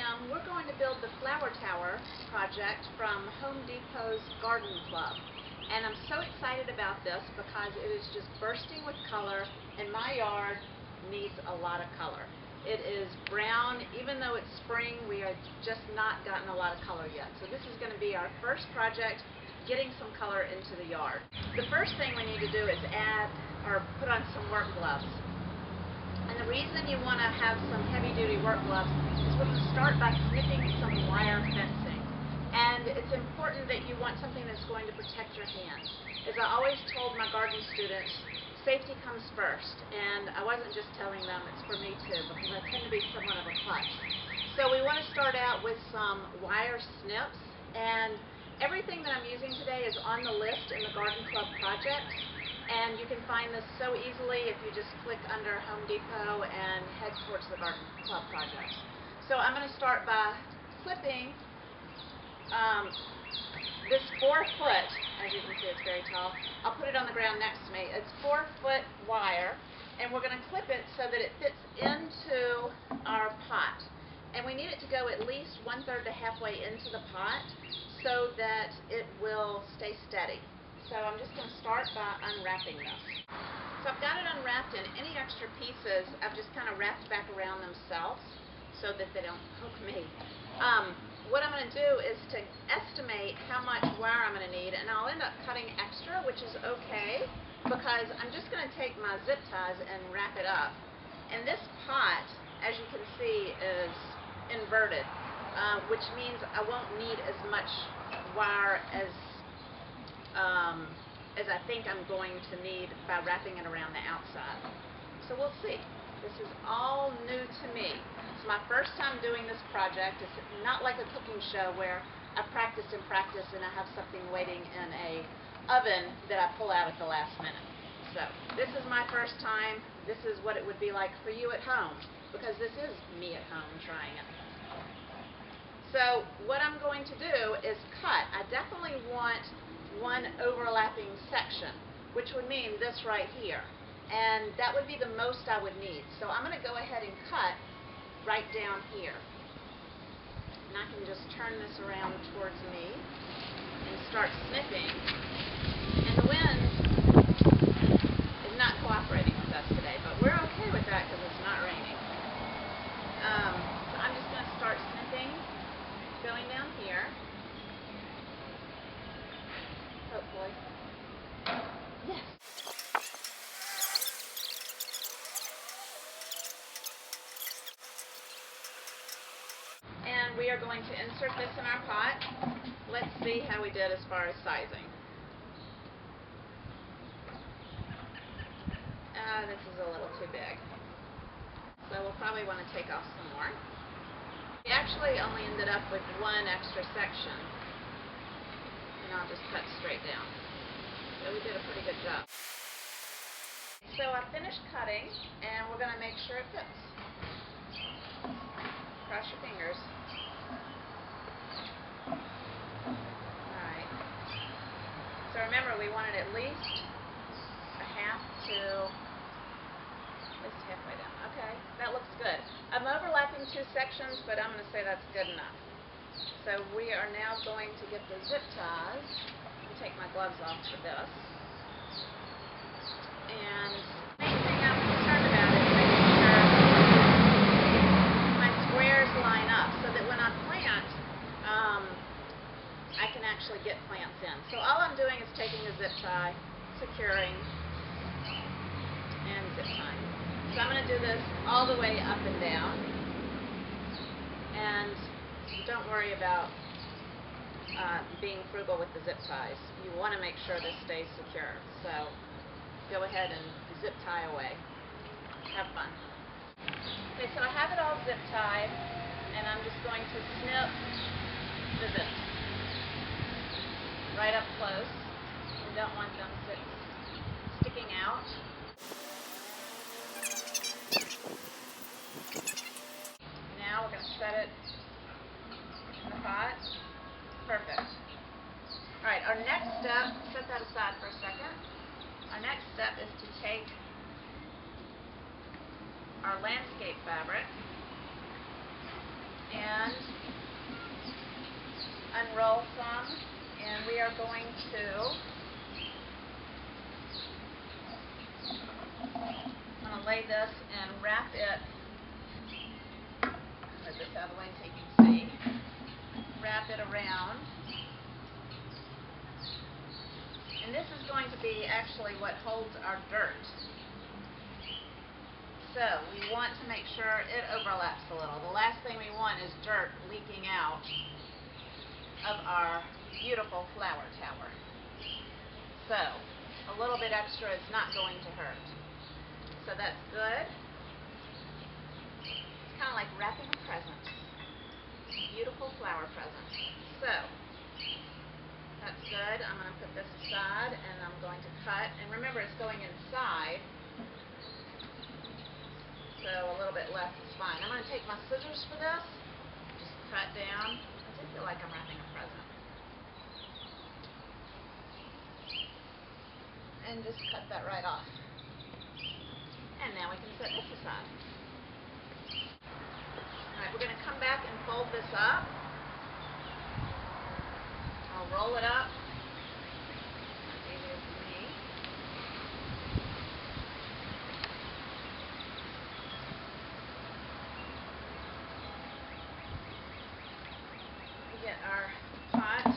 Kim. We're going to build the flower tower project from Home Depot's Garden Club. And I'm so excited about this because it is just bursting with color, and my yard needs a lot of color. It is brown. Even though it's spring, we are just not gotten a lot of color yet. So this is going to be our first project, getting some color into the yard. The first thing we need to do is add or put on some work gloves. And the reason you want to have some heavy-duty work gloves is we're going to start by snipping some wire fencing. And it's important that you want something that's going to protect your hands. As I always told my garden students, safety comes first. And I wasn't just telling them, it's for me too, because I tend to be somewhat of a klutz. So we want to start out with some wire snips. And everything that I'm using today is on the list in the Garden Club project. And you can find this so easily if you just click under Home Depot and head towards the Garden Club project. So I'm going to start by clipping this 4-foot, as you can see it's very tall, I'll put it on the ground next to me. It's 4-foot wire, and we're going to clip it so that it fits into our pot. And we need it to go at least 1/3 to halfway into the pot so that it will stay steady. So I'm just going to start by unwrapping this. So I've got it unwrapped, and any extra pieces I've just kind of wrapped back around themselves so that they don't poke me. What I'm going to do is to estimate how much wire I'm going to need, and I'll end up cutting extra, which is okay, because I'm just going to take my zip ties and wrap it up. And this pot, as you can see, is inverted, which means I won't need as much wire as I think I'm going to need by wrapping it around the outside. So we'll see. This is all new to me. It's my first time doing this project. It's not like a cooking show where I practice and practice and I have something waiting in a oven that I pull out at the last minute. So this is my first time. This is what it would be like for you at home, because this is me at home trying it. So what I'm going to do is cut. I definitely want one overlapping section, which would mean this right here. And that would be the most I would need. So I'm going to go ahead and cut right down here. And I can just turn this around towards me and start snipping. And the wind is not cooperating with us today, but we're okay with that because it's not raining. So I'm just going to start snipping, going down here. Hopefully. Yes. And we are going to insert this in our pot. Let's see how we did as far as sizing. This is a little too big. So we'll probably want to take off some more. We actually only ended up with one extra section. And I'll just cut straight down. So we did a pretty good job. So I finished cutting, and we're going to make sure it fits. Cross your fingers. Alright. So remember, we wanted at least a half to at least halfway down. Okay, that looks good. I'm overlapping 2 sections, but I'm going to say that's good enough. So we are now going to get the zip ties. I'll take my gloves off for this. And the main thing I'm concerned about is making sure my squares line up so that when I plant, I can actually get plants in. So all I'm doing is taking a zip tie, securing, and zip tying. So I'm going to do this all the way up and down. And don't worry about being frugal with the zip ties. You want to make sure this stays secure. So go ahead and zip tie away. Have fun. Okay, so I have it all zip tied, and I'm just going to snip the zips right up close. You don't want them sticking out. Now we're going to set it in the pot. Perfect. Alright, our next step, set that aside for a second. Our next step is to take our landscape fabric and unroll some, and we are going to, I'm going to lay this and wrap it, put this out of the way so you can see, wrap it around, and this is going to be actually what holds our dirt. So we want to make sure it overlaps a little. The last thing we want is dirt leaking out of our beautiful flower tower. So a little bit extra is not going to hurt. So that's good. It's kind of like wrapping a present. Beautiful flower present. So that's good. I'm going to put this aside and I'm going to cut. And remember, it's going inside. So a little bit less is fine. I'm going to take my scissors for this, just cut down. I do feel like I'm wrapping a present. And just cut that right off. And now we can set this aside. Alright, we're going to come back and fold this up. I'll roll it up. That's easier for me. Get our pot, and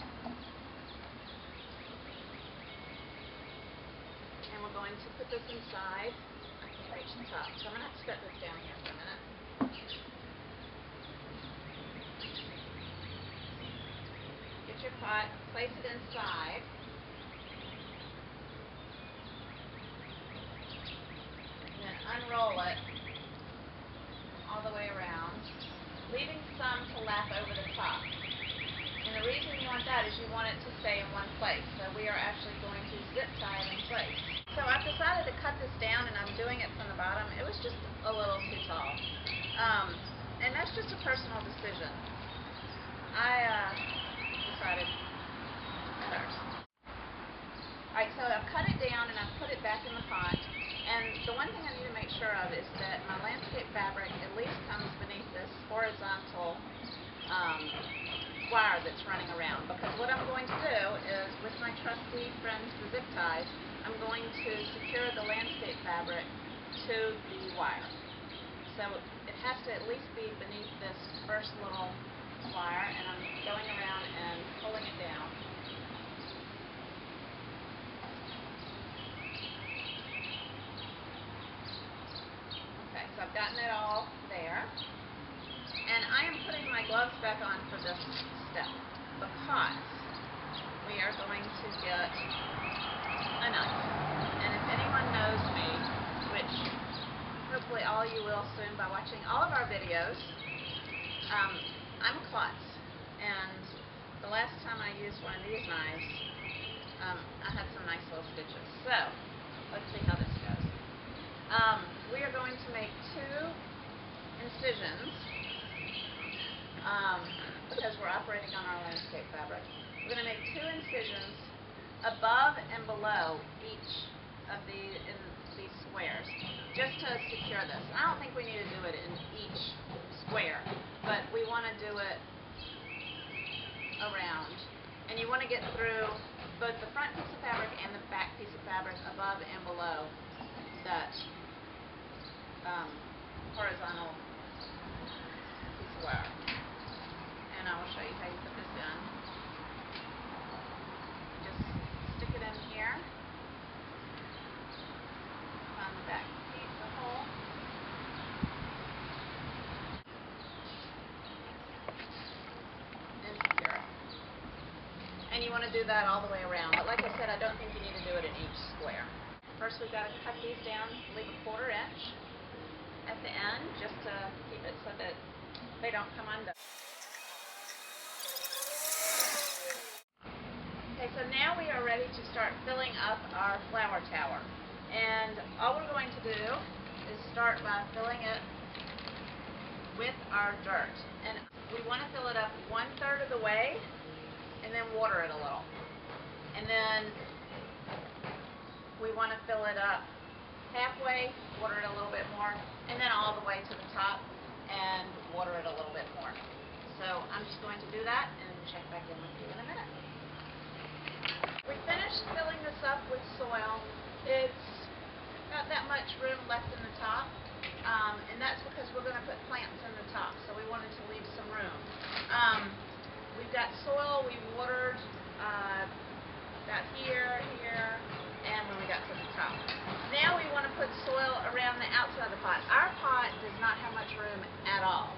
we're going to put this inside. I can reach the top, so I'm going to have to set this down here for a minute. Get your pot, place it inside, and then unroll it all the way around, leaving some to lap over the top. And the reason you want that is you want it to stay in one place. So we are actually going to zip tie it in place. So I've decided to cut this down, and I'm doing it from the bottom. It was just a little too tall. And that's just a personal decision. I decided first. Alright, so I've cut it down and I've put it back in the pot. And the one thing I need to make sure of is that my landscape fabric at least comes beneath this horizontal wire that's running around, because what I'm going to do is, with my trusty friends the zip ties, I'm going to secure the landscape fabric to the wire. So it has to at least be beneath this first little wire, and I'm going around and pulling it down. Okay, so I've gotten it all there. And I am putting my gloves back on for this step because we are going to get a knife. And if anyone knows me, which hopefully all you will soon by watching all of our videos, I'm a klutz. And the last time I used one of these knives, I had some nice little stitches. So let's see how this goes. We are going to make 2 incisions. Because we're operating on our landscape fabric. We're going to make 2 incisions above and below each of these squares, just to secure this. I don't think we need to do it in each square, but we want to do it around. And you want to get through both the front piece of fabric and the back piece of fabric above and below that horizontal piece of wire. And I will show you how you put this in. Just stick it in here. Find the back piece, the hole. And secure it. And you want to do that all the way around. But like I said, I don't think you need to do it in each square. First, we've got to cut these down, leave a 1/4 inch at the end, just to keep it so that they don't come undone. Okay, so now we are ready to start filling up our flower tower. And all we're going to do is start by filling it with our dirt. And we want to fill it up 1/3 of the way, and then water it a little. And then we want to fill it up halfway, water it a little bit more, and then all the way to the top and water it a little bit more. that and check back in with you in a minute. We finished filling this up with soil. It's got that much room left in the top, and that's because we're going to put plants in the top, so we wanted to leave some room. We've got soil we watered about here, and when we got to the top. Now we want to put soil around the outside of the pot. Our pot does not have much room at all,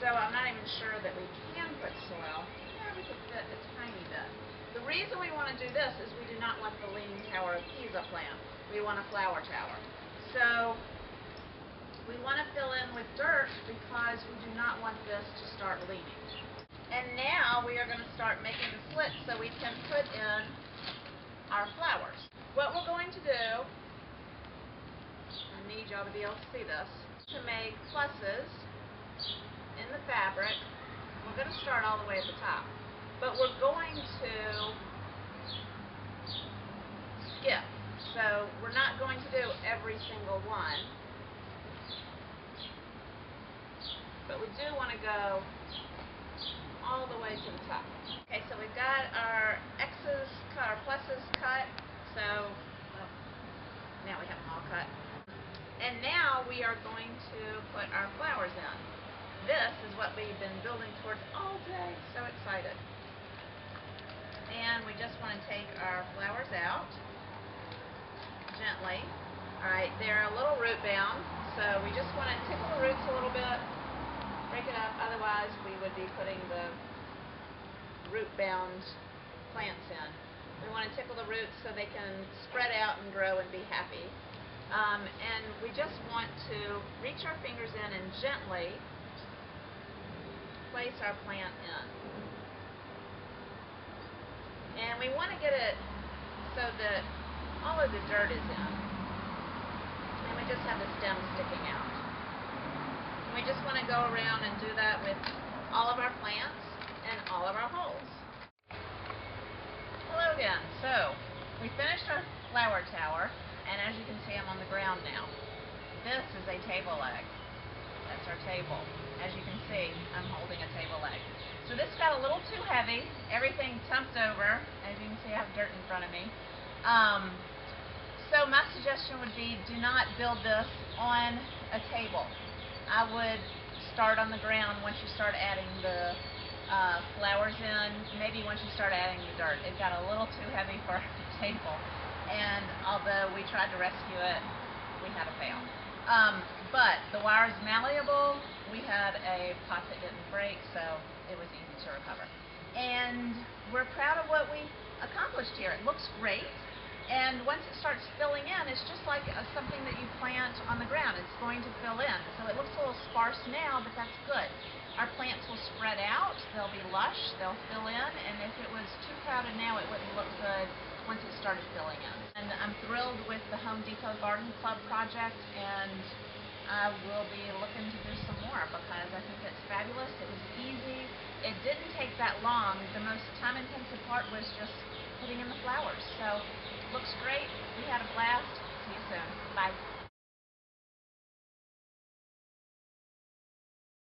so I'm not even sure that we can put soil. Yeah, we could fit a tiny bit. The reason we want to do this is we do not want the Leaning Tower of Pisa plant. We want a flower tower. So we want to fill in with dirt because we do not want this to start leaning. And now we are going to start making the slits so we can put in our flowers. What we're going to do, I need y'all to be able to see this, to make pluses in the fabric. We're going to start all the way at the top, but we're going to skip. So we're not going to do every single one, but we do want to go all the way to the top. Okay, so we've got our X's cut, our pluses cut, so well, now we have them all cut. And now we are going to put our flowers in. This is what we've been building towards all day. So excited. And we just want to take our flowers out gently. Alright, they're a little root bound, so we just want to tickle the roots a little bit, break it up, otherwise we would be putting the root bound plants in. We want to tickle the roots so they can spread out and grow and be happy. And we just want to reach our fingers in and gently place our plant in. And we want to get it so that all of the dirt is in. And we just have the stem sticking out. And we just want to go around and do that with all of our plants and all of our holes. Hello again. So, we finished our flower tower, and as you can see, I'm on the ground now. This is a table leg. That's our table. As you can see, I'm holding a table leg. So this got a little too heavy. Everything tumped over. As you can see, I have dirt in front of me. So my suggestion would be do not build this on a table. I would start on the ground once you start adding the flowers in, maybe once you start adding the dirt. It got a little too heavy for our table, and although we tried to rescue it, we had a fail. But the wire is malleable. We had a pot that didn't break, so it was easy to recover. And we're proud of what we accomplished here. It looks great. And once it starts filling in, it's just like something that you plant on the ground. It's going to fill in. So it looks a little sparse now, but that's good. Our plants will spread out. They'll be lush. They'll fill in. And if it was too crowded now, it wouldn't look good once it started filling in. And I'm thrilled with the Home Depot Garden Club project, and I will be looking to do some more because I think it's fabulous. It was easy. It didn't take that long. The most time-intensive part was just putting in the flowers. So looks great. We had a blast. See you soon. Bye.